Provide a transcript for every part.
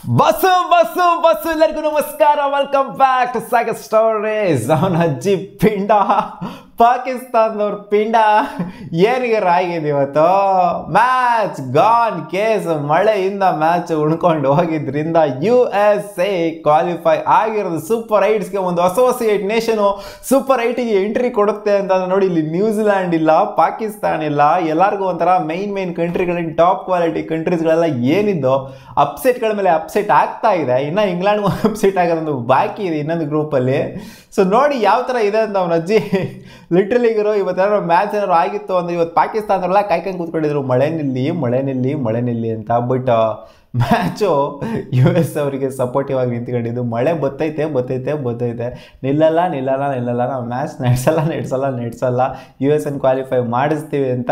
Bus ಎಲ್ಲರಿಗೂ ನಮಸ್ಕಾರ. Welcome back to Sagar stories. ಅವನ ಅಜ್ಜಿ ಪಿಂಡ, ಪಾಕಿಸ್ತಾನದವ್ರ ಪಿಂಡ ಏನಿಗೆ ಆಗಿದೆ ಇವತ್ತು. Match gone case. ಮಳೆಯಿಂದ ಮ್ಯಾಚ್ ಉಣ್ಕೊಂಡು ಹೋಗಿದ್ರಿಂದ USA ಕ್ವಾಲಿಫೈ ಆಗಿರೋದು ಸೂಪರ್ 8ಗೆ. ಒಂದು ಹೊಸ 8 ನೇಷನು ಸೂಪರ್ 8ಗೆ ಎಂಟ್ರಿ ಕೊಡುತ್ತೆ ಅಂತ ನೋಡಿ. ಇಲ್ಲಿ ನ್ಯೂಜಿಲ್ಯಾಂಡ್ ಇಲ್ಲ, ಪಾಕಿಸ್ತಾನ ಇಲ್ಲ, ಎಲ್ಲರಿಗೂ ಒಂಥರ ಮೈನ್ ಕಂಟ್ರಿಗಳಿಂದ ಟಾಪ್ ಕ್ವಾಲಿಟಿ ಕಂಟ್ರೀಸ್ಗಳೆಲ್ಲ ಏನಿದ್ದೋ ಅಪ್ಸೆಟ್ಗಳ ಮೇಲೆ ಅಪ್ಸೆಟ್ ಆಗ್ತಾ ಇದೆ. ಇನ್ನು ಇಂಗ್ಲೆಂಡ್ಗೂ ಅಪ್ಸೆಟ್ ಆಗೋದೊಂದು ಬಾಕಿ ಇದೆ ಇನ್ನೊಂದು ಗ್ರೂಪಲ್ಲಿ. ಸೊ ನೋಡಿ ಯಾವ ಥರ ಇದೆ ಅಂತ ಅವನ ಅಜ್ಜಿ ಲಿಟ್ರಲಿಗಿರೋ. ಇವತ್ತೇನಾದ್ರು ಮ್ಯಾಚ್ ಏನಾದ್ರು ಆಗಿತ್ತು ಅಂದರೆ ಇವತ್ತು ಪಾಕಿಸ್ತಾನದವರೆಲ್ಲ ಕಾಯ್ಕೊಂಡು ಕೂತ್ಕೊಂಡಿದ್ರು ಮಳೆ ನಿಲ್ಲಿ ಅಂತ. ಬಟ್ ಮ್ಯಾಚು US ಅವರಿಗೆ ಸಪೋರ್ಟಿವ್ ಆಗಿ ನಿಂತ್ಕೊಂಡಿದ್ದು. ಮಳೆ ಬತ್ತೈತೆ ನಿಲ್ಲಲ್ಲ. ನಾವು ಮ್ಯಾಚ್ ನಡೆಸಲ್ಲ US ಕ್ವಾಲಿಫೈ ಮಾಡಿಸ್ತೀವಿ ಅಂತ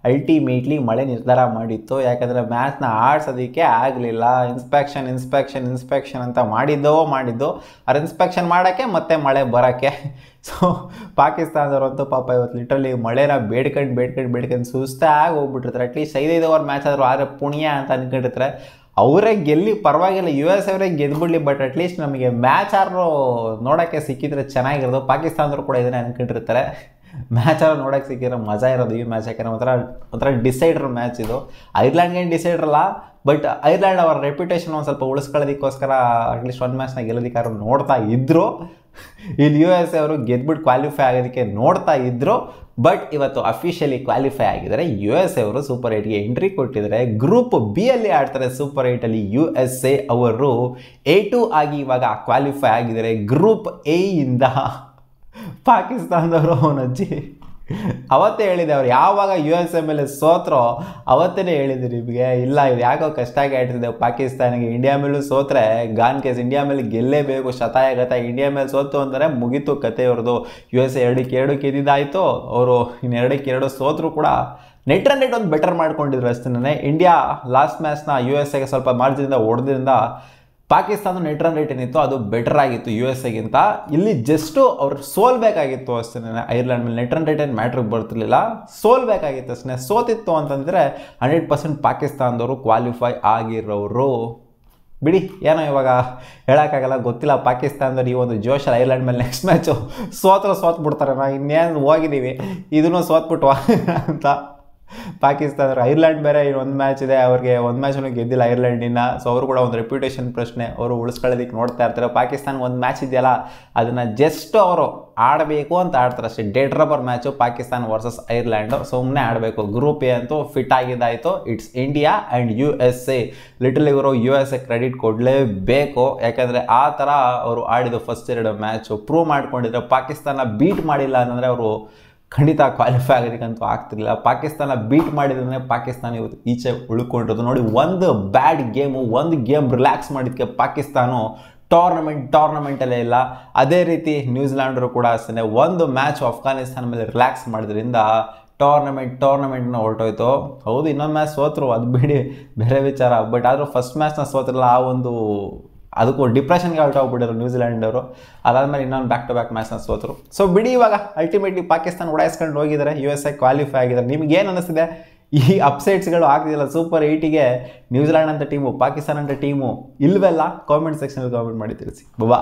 ಅಲ್ಟಿಮೇಟ್ಲಿ ಮಳೆ ನಿರ್ಧಾರ ಮಾಡಿತ್ತು. ಯಾಕಂದರೆ ಮ್ಯಾಚ್ನ ಆಡ್ಸೋದಕ್ಕೆ ಆಗಲಿಲ್ಲ. ಇನ್ಸ್ಪೆಕ್ಷನ್ ಅಂತ ಮಾಡಿದ್ದು ಅವ್ರು ಇನ್ಸ್ಪೆಕ್ಷನ್ ಮಾಡೋಕ್ಕೆ ಮತ್ತೆ ಮಳೆ ಬರೋಕ್ಕೆ. ಸೊ ಪಾಕಿಸ್ತಾನದವ್ರಂತೂ ಪಾಪ ಇವತ್ತು ಲಿಟ್ರಲಿ ಮಳೆನ ಬೇಡ್ಕೊಂಡು ಸುಸ್ತಾಗಿ ಹೋಗ್ಬಿಟ್ಟಿರ್ತಾರೆ. ಅಟ್ಲೀಸ್ಟ್ 5 ಓವರ್ ಮ್ಯಾಚ್ ಆದರೂ ಆದರೆ ಪುಣ್ಯ ಅಂತ ಅಂದ್ಕೊಂಡಿರ್ತಾರೆ. ಅವರೇ ಗೆಲ್ಲಿ ಪರವಾಗಿಲ್ಲ, US ಅವರೇ ಗೆದ್ಬಿಡ್ಲಿ, ಬಟ್ ಅಟ್ಲೀಸ್ಟ್ ನಮಗೆ ಮ್ಯಾಚ್ ಆದರೂ ನೋಡೋಕ್ಕೆ ಸಿಕ್ಕಿದ್ರೆ ಚೆನ್ನಾಗಿರೋದು. ಪಾಕಿಸ್ತಾನದವರು ಕೂಡ ಇದನ್ನೇ ಅಂದ್ಕೊಂಡಿರ್ತಾರೆ. ಮ್ಯಾಚ್ ಆದ್ರೂ ನೋಡೋಕ್ಕೆ ಸಿಕ್ಕಿರೋ ಮಜಾ ಇರೋದು ಈ ಮ್ಯಾಚ್. ಯಾಕಂದರೆ ಒಂಥರ ಡಿಸೈಡರ್ ಮ್ಯಾಚ್ ಇದು. ಐರ್ಲೆಂಡ್ಗೇನು ಡಿಸೈಡರ್ ಅಲ್ಲ, ಬಟ್ ಐರ್ಲೆಂಡ್ ಅವರ ರೆಪ್ಯುಟೇಷನ್ ಒಂದು ಸ್ವಲ್ಪ ಉಳಿಸ್ಕೊಳ್ಳೋದಕ್ಕೋಸ್ಕರ ಅಟ್ಲೀಸ್ಟ್ ಒಂದು ಮ್ಯಾಚ್ನ ಗೆಲ್ಲೋದಕ್ಕಾದ್ರು ನೋಡ್ತಾ ಇದ್ದರು. ಇಲ್ಲಿ US ಅವರು ಗೆದ್ಬಿಟ್ಟು ಕ್ವಾಲಿಫೈ ಆಗೋದಕ್ಕೆ ನೋಡ್ತಾ ಇದ್ದರು. ಬಟ್ ಇವತ್ತು ಅಫಿಷಿಯಲಿ ಕ್ವಾಲಿಫೈ ಆಗಿದ್ದಾರೆ. US ಅವರು ಸೂಪರ್ 8ಗೆ ಎಂಟ್ರಿ ಕೊಟ್ಟಿದ್ದಾರೆ. ಗ್ರೂಪ್ B ಅಲ್ಲಿ ಆಡ್ತಾರೆ. ಸೂಪರ್ 8ಅಲ್ಲಿ USA ಅವರು A2 ಆಗಿ ಇವಾಗ ಕ್ವಾಲಿಫೈ ಆಗಿದ್ದಾರೆ. ಗ್ರೂಪ್ A ಇಂದ ಪಾಕಿಸ್ತಾನದವರು ಅವನಜ್ಜಿ ಅವತ್ತೇ ಹೇಳಿದೆ. ಅವ್ರು ಯಾವಾಗ USA ಮೇಲೆ ಸೋತ್ರೋ ಅವತ್ತೇ ಹೇಳಿದ್ರು ನಿಮಗೆ, ಇಲ್ಲ ಇದು ಯಾಕೋ ಕಷ್ಟ ಆಗಿ ಆಡ್ತಿದೆ ಪಾಕಿಸ್ತಾನಿಗೆ. ಇಂಡಿಯಾ ಮೇಲೂ ಸೋತ್ರೆ ಗಾನ್ ಕೇಸ್, ಇಂಡಿಯಾ ಮೇಲೆ ಗೆಲ್ಲೇಬೇಕು ಶತಾಯಗತ. ಇಂಡಿಯಾ ಮೇಲೆ ಸೋತು ಅಂದರೆ ಮುಗೀತು ಕತೆ ಅವ್ರದ್ದು. USA 2-2 ಗೆದ್ದಿದ್ದಾಯಿತು. ಅವರು ಇನ್ನು 2-2 ಸೋತರು ಕೂಡ ನೆಟ್ ಒಂದು ಬೆಟರ್ ಮಾಡ್ಕೊಂಡಿದ್ರು ಅಷ್ಟೇ. ಇಂಡಿಯಾ ಲಾಸ್ಟ್ ಮ್ಯಾಚ್ನ USAಗೆ ಸ್ವಲ್ಪ ಮಾರ್ಜಿನಿಂದ ಹೊಡೆದ್ರಿಂದ ಪಾಕಿಸ್ತಾನ ನೆಟ್ ರೇಟ್ ಏನಿತ್ತು ಅದು ಬೆಟರ್ ಆಗಿತ್ತು USAಗಿಂತ. ಇಲ್ಲಿ ಜಸ್ಟು ಅವ್ರು ಸೋಲ್ಬೇಕಾಗಿತ್ತು ಅಷ್ಟೇ. ಐರ್ಲೆಂಡ್ ಮೇಲೆ ನೆಟ್ ರೇಟ್ ಏನು ಮ್ಯಾಟ್ರಿಗೆ ಬರ್ತಿರ್ಲಿಲ್ಲ, ಸೋಲ್ಬೇಕಾಗಿತ್ತು ಅಷ್ಟೇ. ಸೋತಿತ್ತು ಅಂತಂದರೆ 100% ಪಾಕಿಸ್ತಾನದವರು ಕ್ವಾಲಿಫೈ ಆಗಿರೋರು. ಬಿಡಿ, ಏನೋ ಇವಾಗ ಹೇಳೋಕ್ಕಾಗಲ್ಲ, ಗೊತ್ತಿಲ್ಲ. ಪಾಕಿಸ್ತಾನದವ್ರು ಈ ಒಂದು ಜೋಶಲ್ಲಿ ಐರ್ಲೆಂಡ್ ಮೇಲೆ ನೆಕ್ಸ್ಟ್ ಮ್ಯಾಚು ಸೋತ್ಬಿಡ್ತಾರೆ. ನಾವು ಇನ್ನೇನು ಹೋಗಿದ್ದೀವಿ, ಇದನ್ನು ಸೋತ್ಬಿಟ್ವಾ ಅಂತ ಪಾಕಿಸ್ತಾನದವರು. ಐರ್ಲೆಂಡ್ ಬೇರೆ ಒಂದು ಮ್ಯಾಚ್ ಇದೆ, ಅವ್ರಿಗೆ ಒಂದು ಮ್ಯಾಚನ್ನು ಗೆದ್ದಿಲ್ಲ ಐರ್ಲೆಂಡಿನ. ಸೊ ಅವರು ಕೂಡ ಒಂದು ರೆಪ್ಯುಟೇಷನ್ ಪ್ರಶ್ನೆ, ಅವರು ಉಳಿಸ್ಕೊಳ್ಳೋದಕ್ಕೆ ನೋಡ್ತಾ ಇರ್ತಾರೆ. ಪಾಕಿಸ್ತಾನ ಒಂದು ಮ್ಯಾಚ್ ಇದೆಯಲ್ಲ ಅದನ್ನು ಜಸ್ಟ್ ಅವರು ಆಡಬೇಕು ಅಂತ ಆಡ್ತಾರೆ ಅಷ್ಟೇ. Dead rubber match Pakistan versus Ireland, ಸುಮ್ಮನೆ ಆಡಬೇಕು. ಗ್ರೂಪ್ A ಅಂತೂ ಫಿಟ್ ಆಗಿದ್ದಾಯಿತು. It's India and USA. Literally ಇವರು USA ಕ್ರೆಡಿಟ್ ಕೊಡಲೇಬೇಕು. ಯಾಕಂದರೆ ಆ ಥರ ಅವರು ಆಡಿದ್ದು ಫಸ್ಟ್ 2 ಮ್ಯಾಚು ಪ್ರೂವ್ ಮಾಡ್ಕೊಂಡಿದ್ರೆ. ಪಾಕಿಸ್ತಾನ ಬೀಟ್ ಮಾಡಿಲ್ಲ ಅಂತಂದರೆ ಅವರು ಖಂಡಿತ ಕ್ವಾಲಿಫೈ ಆಗೋದಕ್ಕಂತೂ ಆಗ್ತಿರ್ಲಿಲ್ಲ. ಪಾಕಿಸ್ತಾನ ಬೀಟ್ ಮಾಡಿದ್ರೆ ಪಾಕಿಸ್ತಾನ ಇವತ್ತು ಈಚೆ ಉಳ್ಕೊಂಡಿರೋದು. ನೋಡಿ, ಒಂದು ಬ್ಯಾಡ್ ಗೇಮು, ಒಂದು ಗೇಮ್ ರಿಲ್ಯಾಕ್ಸ್ ಮಾಡಿದ್ದಕ್ಕೆ ಪಾಕಿಸ್ತಾನ ಟೂರ್ನಮೆಂಟಲ್ಲೇ ಇಲ್ಲ. ಅದೇ ರೀತಿ ನ್ಯೂಜಿಲ್ಯಾಂಡರು ಕೂಡ ಅಷ್ಟೇ ಒಂದು ಮ್ಯಾಚ್ ಅಫ್ಘಾನಿಸ್ತಾನ ಮೇಲೆ ರಿಲ್ಯಾಕ್ಸ್ ಮಾಡಿದ್ರಿಂದ ಟೂರ್ನಮೆಂಟ್ನ ಹೊರಟೋಯ್ತು. ಹೌದು, ಇನ್ನೊಂದು ಮ್ಯಾಚ್ ಸೋತರು, ಅದು ಬಿಡಿ ಬೇರೆ ವಿಚಾರ. ಬಟ್ ಆದರೂ ಫಸ್ಟ್ ಮ್ಯಾಚ್ನ ಸೋತಿರಲ್ಲ, ಆ ಒಂದು ಅದಕ್ಕೂ ಡಿಪ್ರೆಷನ್ಗೆ ಹೊರಟೋಗ್ಬಿಟ್ಟಿದ್ರು ನ್ಯೂಜಿಲ್ಯಾಂಡ್ ಅವರು. ಅದಾದಮೇಲೆ ಇನ್ನೊಂದು ಬ್ಯಾಕ್ ಟು ಬ್ಯಾಕ್ ಮ್ಯಾಚ್ನ ಸೋತರು. ಸೊ ಬಿಡಿ, ಇವಾಗ ಅಲ್ಟಿಮೇಟ್ಲಿ ಪಾಕಿಸ್ತಾನ ಉಡಾಯಿಸ್ಕೊಂಡು ಹೋಗಿದ್ದಾರೆ, USA ಕ್ವಾಲಿಫೈ ಆಗಿದ್ದಾರೆ. ನಿಮ್ಗೇನು ಅನ್ನಿಸ್ತಿದೆ ಈ ಅಪ್ಸೆಟ್ಸ್ಗಳು ಆಗ್ತಿದೆಯಲ್ಲ ಸೂಪರ್ 8ಗೆ? ನ್ಯೂಜಿಲ್ಯಾಂಡ್ ಅಂತ ಟೀಮು, ಪಾಕಿಸ್ತಾನ ಅಂತ ಟೀಮು ಇಲ್ವೆಲ್ಲ ಕಾಮೆಂಟ್ ಸೆಕ್ಷನಲ್ಲಿ ಕಾಮೆಂಟ್ ಮಾಡಿ ತಿಳಿಸಿ. ಬಾ.